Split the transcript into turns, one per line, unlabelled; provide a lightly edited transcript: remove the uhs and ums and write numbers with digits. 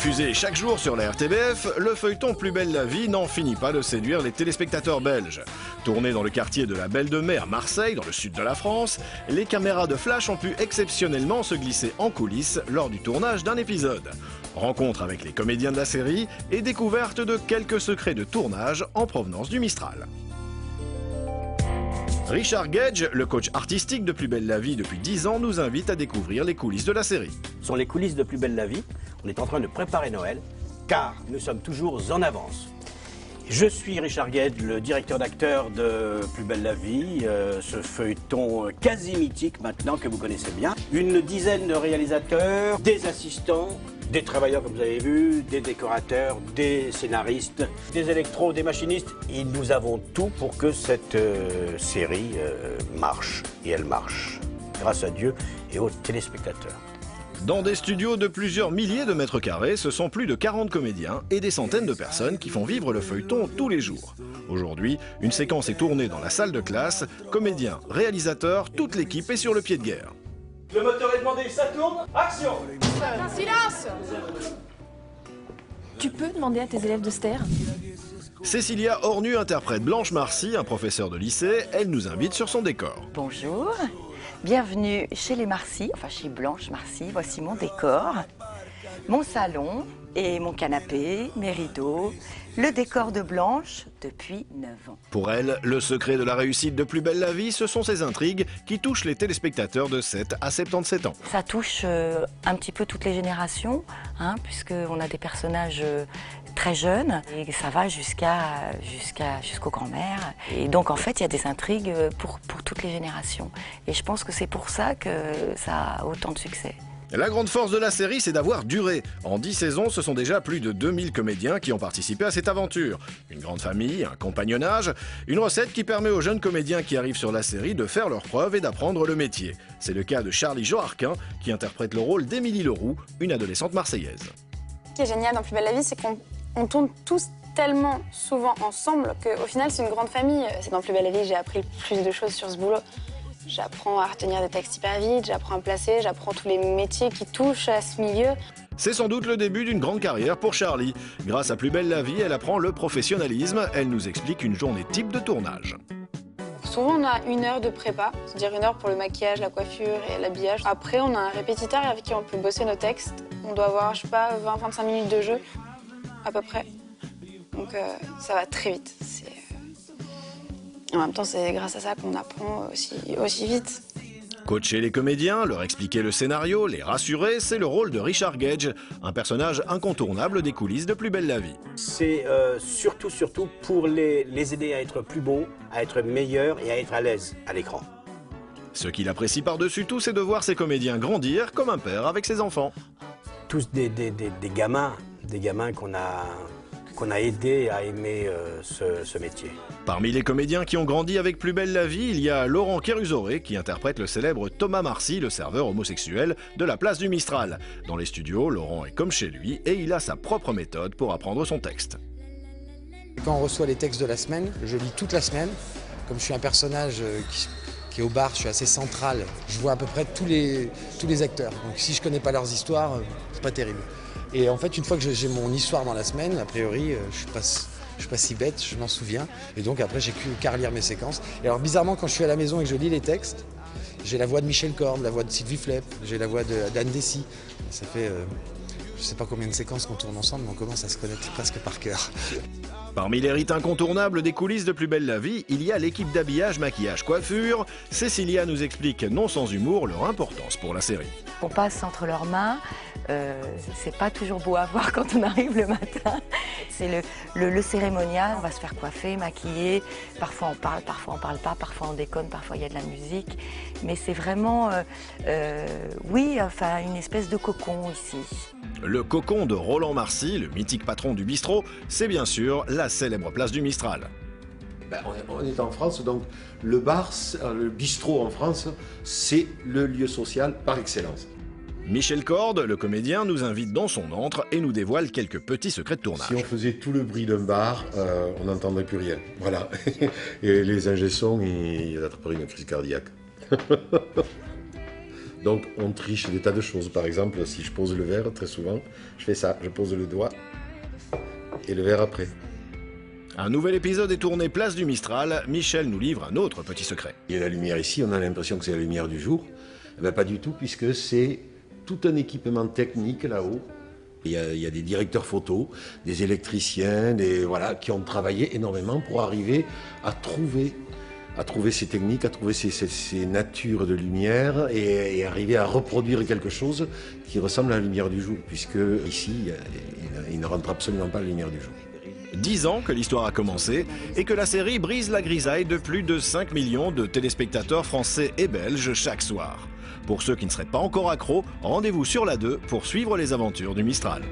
Diffusé chaque jour sur la RTBF, le feuilleton Plus belle la vie n'en finit pas de séduire les téléspectateurs belges. Tourné dans le quartier de la Belle de Mai à Marseille, dans le sud de la France, les caméras de flash ont pu exceptionnellement se glisser en coulisses lors du tournage d'un épisode. Rencontre avec les comédiens de la série et découverte de quelques secrets de tournage en provenance du Mistral. Richard Gage, le coach artistique de Plus belle la vie depuis 10 ans, nous invite à découvrir les coulisses de la série.
Ce sont les coulisses de Plus belle la vie. On est en train de préparer Noël, car nous sommes toujours en avance. Je suis Richard Gage, le directeur d'acteur de Plus belle la vie, ce feuilleton quasi mythique maintenant que vous connaissez bien. Une dizaine de réalisateurs, des assistants, des travailleurs comme vous avez vu, des décorateurs, des scénaristes, des électros, des machinistes. Et nous avons tout pour que cette série marche. Et elle marche, grâce à Dieu et aux téléspectateurs.
Dans des studios de plusieurs milliers de mètres carrés, ce sont plus de 40 comédiens et des centaines de personnes qui font vivre le feuilleton tous les jours. Aujourd'hui, une séquence est tournée dans la salle de classe. Comédiens, réalisateurs, toute l'équipe est sur le pied de guerre.
Le moteur est demandé, ça tourne, action!
Silence! Tu peux demander à tes élèves de se taire?
Cécilia Ornu interprète Blanche Marcy, un professeur de lycée. Elle nous invite sur son décor.
Bonjour, bienvenue chez les Marcy, enfin chez Blanche Marcy. Voici mon décor, mon salon et mon canapé, mes rideaux, le décor de Blanche depuis 9 ans.
Pour elle, le secret de la réussite de Plus belle la vie, ce sont ces intrigues qui touchent les téléspectateurs de 7 à 77 ans.
Ça touche un petit peu toutes les générations, hein, puisqu'on a des personnages très jeunes et ça va jusqu'aux grands-mères. Et donc en fait, il y a des intrigues pour toutes les générations. Et je pense que c'est pour ça que ça a autant de succès.
La grande force de la série, c'est d'avoir duré. En 10 saisons, ce sont déjà plus de 2000 comédiens qui ont participé à cette aventure. Une grande famille, un compagnonnage, une recette qui permet aux jeunes comédiens qui arrivent sur la série de faire leurs preuves et d'apprendre le métier. C'est le cas de Charlie Joarquin, qui interprète le rôle d'Émilie Leroux, une adolescente marseillaise.
Ce qui est génial dans Plus belle la vie, c'est qu'on tourne tous tellement souvent ensemble qu'au final, c'est une grande famille. C'est dans Plus belle la vie que j'ai appris plus de choses sur ce boulot. J'apprends à retenir des textes hyper vite, j'apprends à placer, j'apprends tous les métiers qui touchent à ce milieu.
C'est sans doute le début d'une grande carrière pour Charlie. Grâce à Plus belle la vie, elle apprend le professionnalisme. Elle nous explique une journée type de tournage.
Souvent, on a 1 heure de prépa, c'est-à-dire 1 heure pour le maquillage, la coiffure et l'habillage. Après, on a un répétiteur avec qui on peut bosser nos textes. On doit avoir, je sais pas, 20-25 minutes de jeu, à peu près. Donc ça va très vite. En même temps, c'est grâce à ça qu'on apprend aussi vite.
Coacher les comédiens, leur expliquer le scénario, les rassurer, c'est le rôle de Richard Gage, un personnage incontournable des coulisses de Plus belle la vie.
C'est surtout pour les aider à être plus beaux, à être meilleurs et à être à l'aise à l'écran.
Ce qu'il apprécie par-dessus tout, c'est de voir ses comédiens grandir comme un père avec ses enfants.
Tous des gamins qu'on a aidés à aimer ce métier.
Parmi les comédiens qui ont grandi avec Plus belle la vie, il y a Laurent Kéruzoré qui interprète le célèbre Thomas Marcy, le serveur homosexuel de la place du Mistral. Dans les studios, Laurent est comme chez lui et il a sa propre méthode pour apprendre son texte.
Quand on reçoit les textes de la semaine, je lis toute la semaine. Comme je suis un personnage qui est au bar, je suis assez central. Je vois à peu près tous les acteurs. Donc si je connais pas leurs histoires, c'est pas terrible. Et en fait, une fois que j'ai mon histoire dans la semaine, a priori, je suis pas si bête, je m'en souviens. Et donc après, j'ai qu'à relire mes séquences. Et alors bizarrement, quand je suis à la maison et que je lis les textes, j'ai la voix de Michel Cordes, la voix de Sylvie Flepp, j'ai la voix d'Anne Dessy. Ça fait, je sais pas combien de séquences qu'on tourne ensemble, mais on commence à se connaître presque par cœur.
Parmi les rites incontournables des coulisses de Plus belle la vie, il y a l'équipe d'habillage, maquillage, coiffure. Cécilia nous explique, non sans humour, leur importance pour la série.
On passe entre leurs mains, c'est pas toujours beau à voir quand on arrive le matin. C'est le cérémonial, on va se faire coiffer, maquiller, parfois on parle pas, parfois on déconne, parfois il y a de la musique. Mais c'est vraiment, oui, enfin une espèce de cocon ici.
Le cocon de Roland Marcy, le mythique patron du bistrot, c'est bien sûr la célèbre place du Mistral.
On est en France, donc le bar, le bistrot en France, c'est le lieu social par excellence.
Michel Cordes, le comédien, nous invite dans son antre et nous dévoile quelques petits secrets de tournage.
Si on faisait tout le bruit d'un bar, on n'entendrait plus rien. Voilà. Et les ingé-sons, ils attraperaient une crise cardiaque. Donc on triche des tas de choses. Par exemple, si je pose le verre, très souvent, je fais ça, je pose le doigt et le verre après.
Un nouvel épisode est tourné place du Mistral. Michel nous livre un autre petit secret.
Il y a la lumière ici, on a l'impression que c'est la lumière du jour. Eh bien, pas du tout, puisque c'est tout un équipement technique là-haut. Il y a des directeurs photos, des électriciens, voilà, qui ont travaillé énormément pour arriver à trouver ces techniques, à trouver ces natures de lumière et arriver à reproduire quelque chose qui ressemble à la lumière du jour, puisque ici, il ne rentre absolument pas la lumière du jour.
10 ans que l'histoire a commencé et que la série brise la grisaille de plus de 5 millions de téléspectateurs français et belges chaque soir. Pour ceux qui ne seraient pas encore accros, rendez-vous sur la 2 pour suivre les aventures du Mistral.